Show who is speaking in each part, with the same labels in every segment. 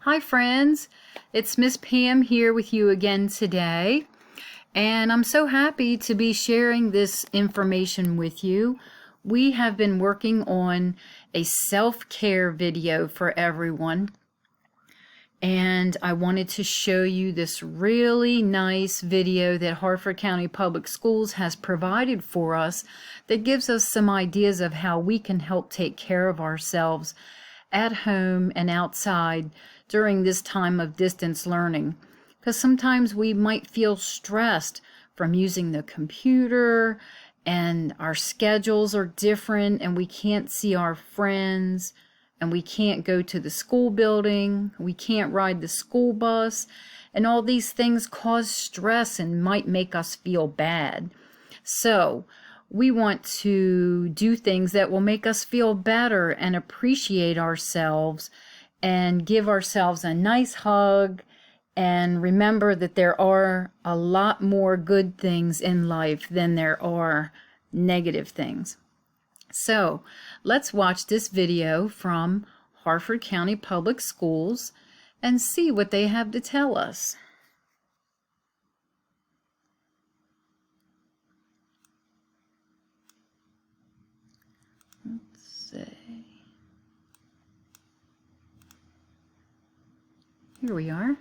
Speaker 1: Hi friends, it's Miss Pam here with you again today, and I'm so happy to be sharing this information with you. We have been working on a self-care video for everyone, and I wanted to show you this really nice video that Harford County Public Schools has provided for us that gives us some ideas of how we can help take care of ourselves at home and outside during this time of distance learning. Because sometimes we might feel stressed from using the computer and our schedules are different and we can't see our friends and we can't go to the school building, we can't ride the school bus, and all these things cause stress and might make us feel bad. So we want to do things that will make us feel better and appreciate ourselves and give ourselves a nice hug and remember that there are a lot more good things in life than there are negative things. So let's watch this video from Harford County Public Schools and see what they have to tell us. Let's see. Here we are.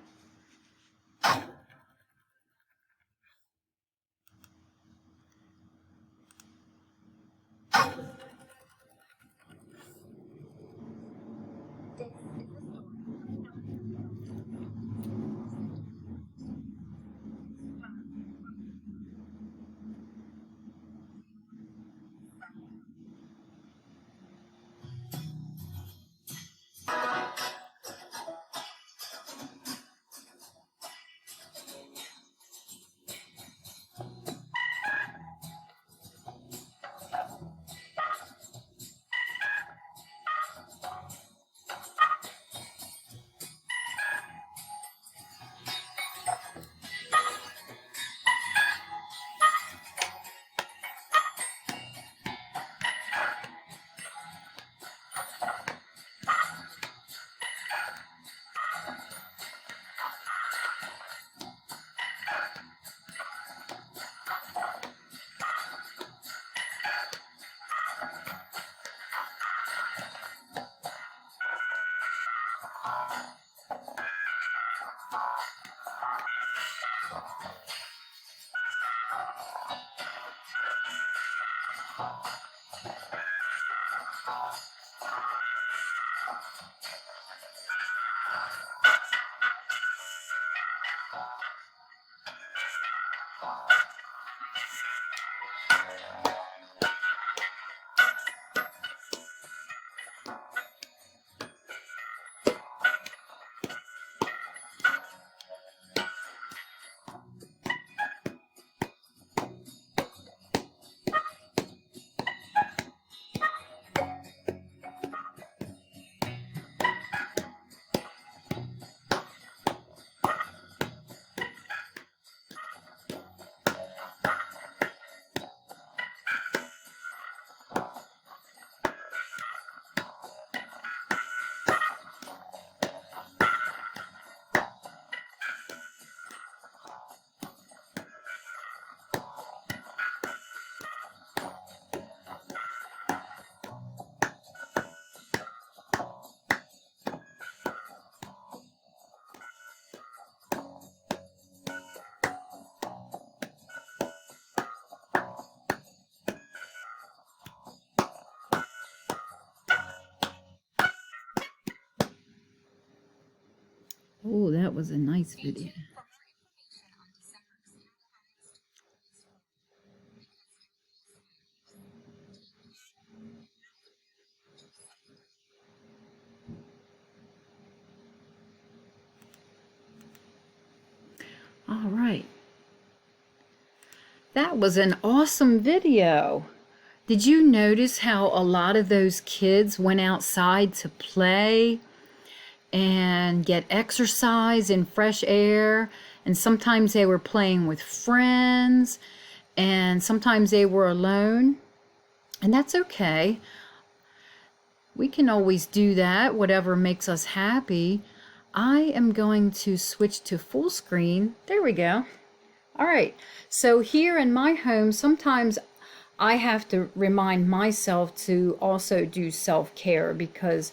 Speaker 1: Oh, that was a nice video. All right. That was an awesome video. Did you notice how a lot of those kids went outside to play and get exercise in fresh air? And sometimes they were playing with friends, and sometimes they were alone. And that's okay. We can always do that, whatever makes us happy. I am going to switch to full screen. There we go. All right, so here in my home, sometimes I have to remind myself to also do self-care because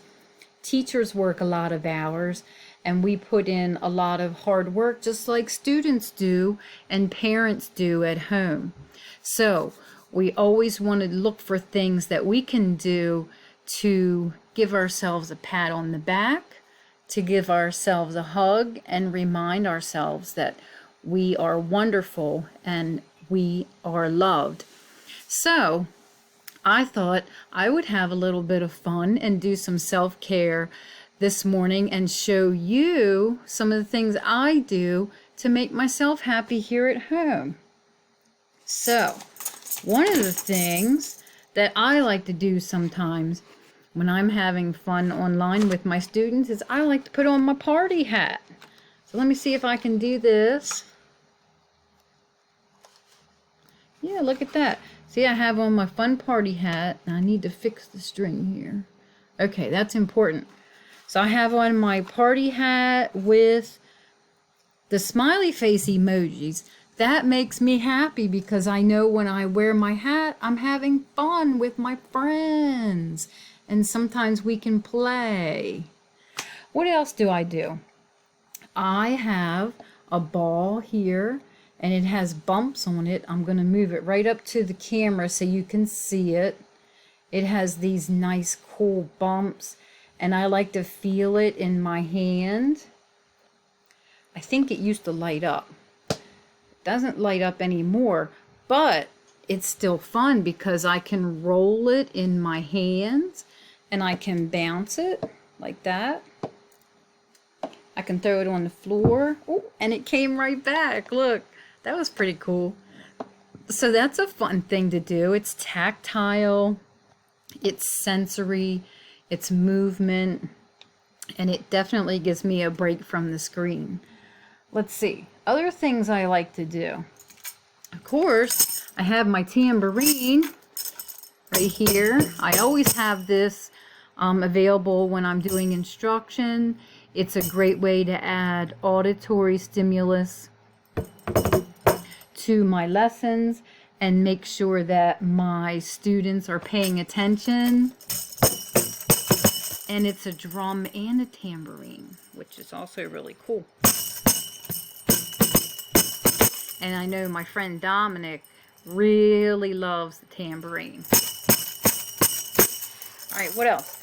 Speaker 1: teachers work a lot of hours and we put in a lot of hard work just like students do and parents do at home. So we always want to look for things that we can do to give ourselves a pat on the back, to give ourselves a hug and remind ourselves that we are wonderful and we are loved. So I thought I would have a little bit of fun and do some self-care this morning and show you some of the things I do to make myself happy here at home. So, one of the things that I like to do sometimes when I'm having fun online with my students is I like to put on my party hat. So let me see if I can do this. Yeah, look at that. See, I have on my fun party hat, and I need to fix the string here. Okay, that's important. So I have on my party hat with the smiley face emojis. That makes me happy because I know when I wear my hat, I'm having fun with my friends. And sometimes we can play. What else do I do? I have a ball here and it has bumps on it. I'm going to move it right up to the camera so you can see it. It has these nice cool bumps and I like to feel it in my hand. I think it used to light up. It doesn't light up anymore, but it's still fun because I can roll it in my hands and I can bounce it like that. I can throw it on the floor. Oh, and it came right back. Look, that was pretty cool. So that's a fun thing to do. It's tactile, it's sensory, it's movement, and it definitely gives me a break from the screen. Let's see, other things I like to do. Of course, I have my tambourine right here. I always have this available when I'm doing instruction. It's a great way to add auditory stimulus to my lessons and make sure that my students are paying attention. And it's a drum and a tambourine, which is also really cool. And I know my friend Dominic really loves the tambourine. All right, what else?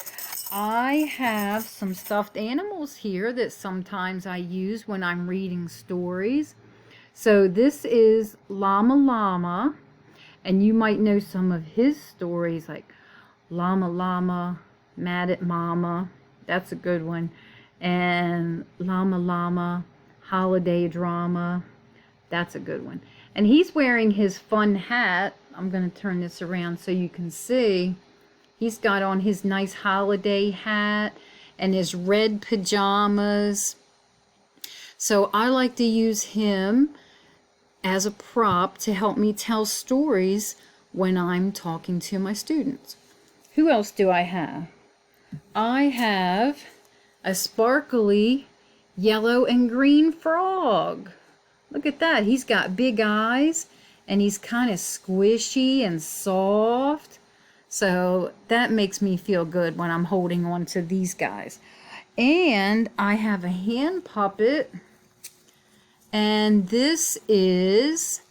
Speaker 1: I have some stuffed animals here that sometimes I use when I'm reading stories. So this is Llama Llama, and you might know some of his stories like Llama Llama, Mad at Mama, that's a good one, and Llama Llama, Holiday Drama, that's a good one. And he's wearing his fun hat. I'm going to turn this around so you can see. He's got on his nice holiday hat and his red pajamas. So I like to use him as a prop to help me tell stories when I'm talking to my students. Who else do I have? I have a sparkly yellow and green frog. Look at that. He's got big eyes and he's kind of squishy and soft. So that makes me feel good when I'm holding on to these guys. And I have a hand puppet. And this is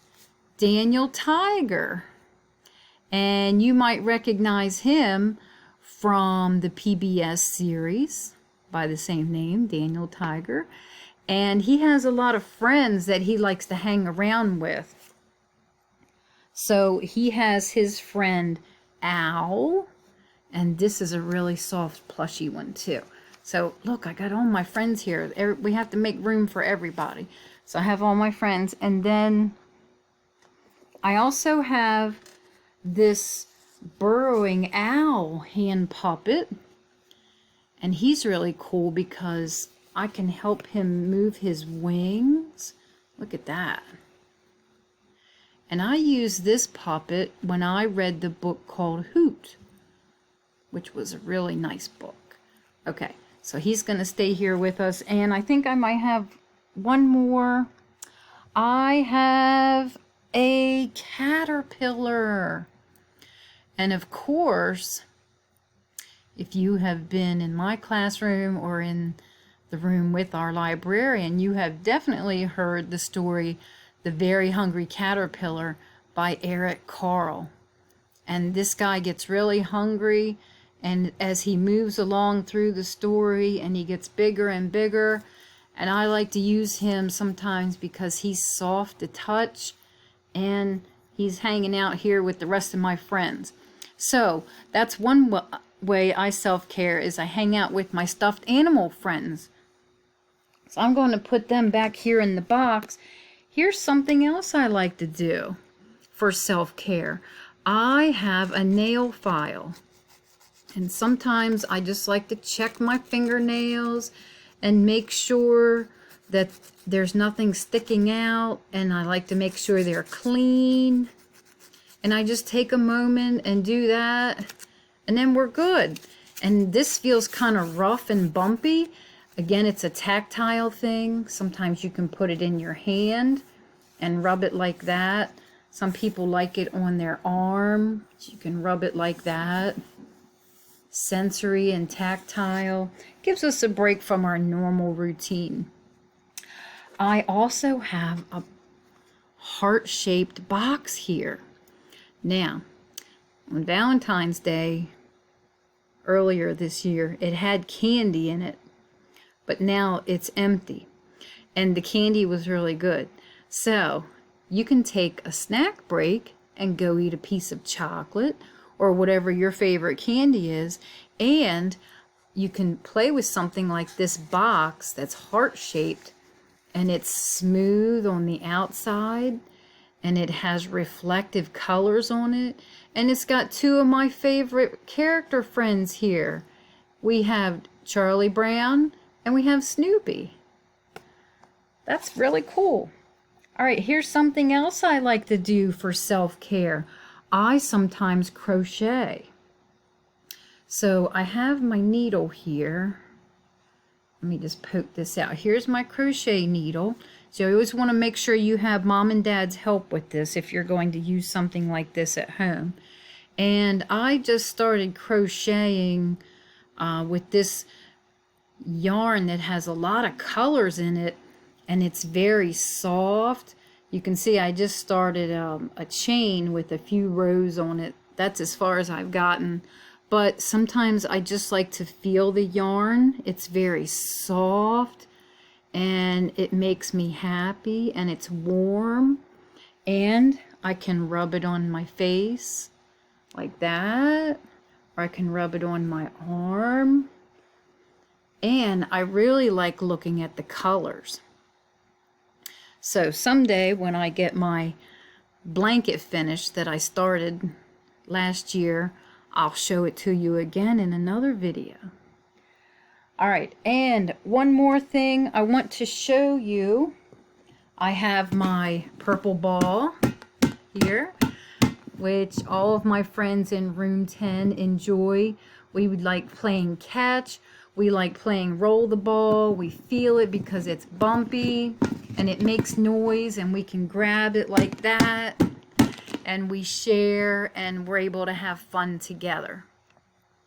Speaker 1: Daniel Tiger. And you might recognize him from the PBS series by the same name, Daniel Tiger. And he has a lot of friends that he likes to hang around with. So he has his friend Owl, and this is a really soft plushy one too. So look, I got all my friends here. We have to make room for everybody. So I have all my friends, and then I also have this burrowing owl hand puppet, and he's really cool because I can help him move his wings. Look at that. And I used this puppet when I read the book called Hoot, which was a really nice book. Okay, So he's going to stay here with us. And I think I might have one more. I have a caterpillar. And of course, if you have been in my classroom or in the room with our librarian, you have definitely heard the story, The Very Hungry Caterpillar by Eric Carle. And this guy gets really hungry, and as he moves along through the story, and he gets bigger and bigger, and I like to use him sometimes because he's soft to touch, and he's hanging out here with the rest of my friends. So that's one way I self-care, is I hang out with my stuffed animal friends. So I'm going to put them back here in the box. Here's something else I like to do for self-care. I have a nail file, and sometimes I just like to check my fingernails and make sure that there's nothing sticking out, and I like to make sure they're clean, and I just take a moment and do that, and then we're good. And this feels kind of rough and bumpy. Again, it's a tactile thing. Sometimes you can put it in your hand and rub it like that. Some people like it on their arm. You can rub it like that. Sensory and tactile. Gives us a break from our normal routine. I also have a heart-shaped box here. Now, on Valentine's Day, earlier this year, it had candy in it. But now it's empty. And the candy was really good. So you can take a snack break and go eat a piece of chocolate or whatever your favorite candy is, and you can play with something like this box that's heart-shaped, and it's smooth on the outside, and it has reflective colors on it, and it's got two of my favorite character friends here. We have Charlie Brown and we have Snoopy. That's really cool. All right, here's something else I like to do for self-care. I sometimes crochet. So I have my needle here. Let me just poke this out. Here's my crochet needle. So you always want to make sure you have mom and dad's help with this if you're going to use something like this at home. And I just started crocheting with this yarn that has a lot of colors in it, and it's very soft. You can see I just started a chain with a few rows on it. That's as far as I've gotten. But sometimes I just like to feel the yarn. It's very soft, and it makes me happy, and it's warm, and I can rub it on my face like that, or I can rub it on my arm. And I really like looking at the colors. So someday when I get my blanket finished that I started last year, I'll show it to you again in another video. All right, and one more thing I want to show you. I have my purple ball here, which all of my friends in room 10 enjoy. We would like playing catch. We like playing roll the ball. We feel it because it's bumpy and it makes noise, and we can grab it like that, and we share, and we're able to have fun together.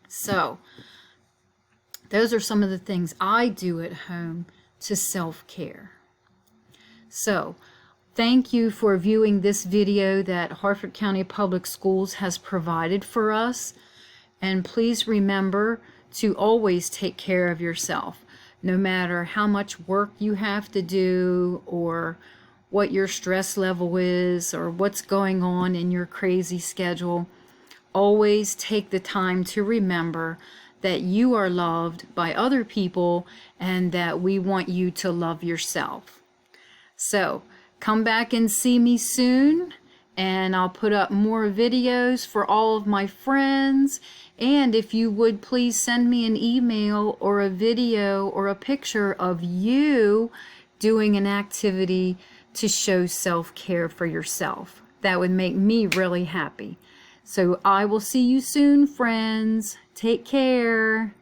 Speaker 1: So those are some of the things I do at home to self-care. So thank you for viewing this video that Harford County Public Schools has provided for us. And please remember to always take care of yourself, no matter how much work you have to do, or what your stress level is, or what's going on in your crazy schedule. Always take the time to remember that you are loved by other people, and that we want you to love yourself. So come back and see me soon, and I'll put up more videos for all of my friends. And if you would please send me an email or a video or a picture of you doing an activity to show self-care for yourself. That would make me really happy. So I will see you soon, friends. Take care.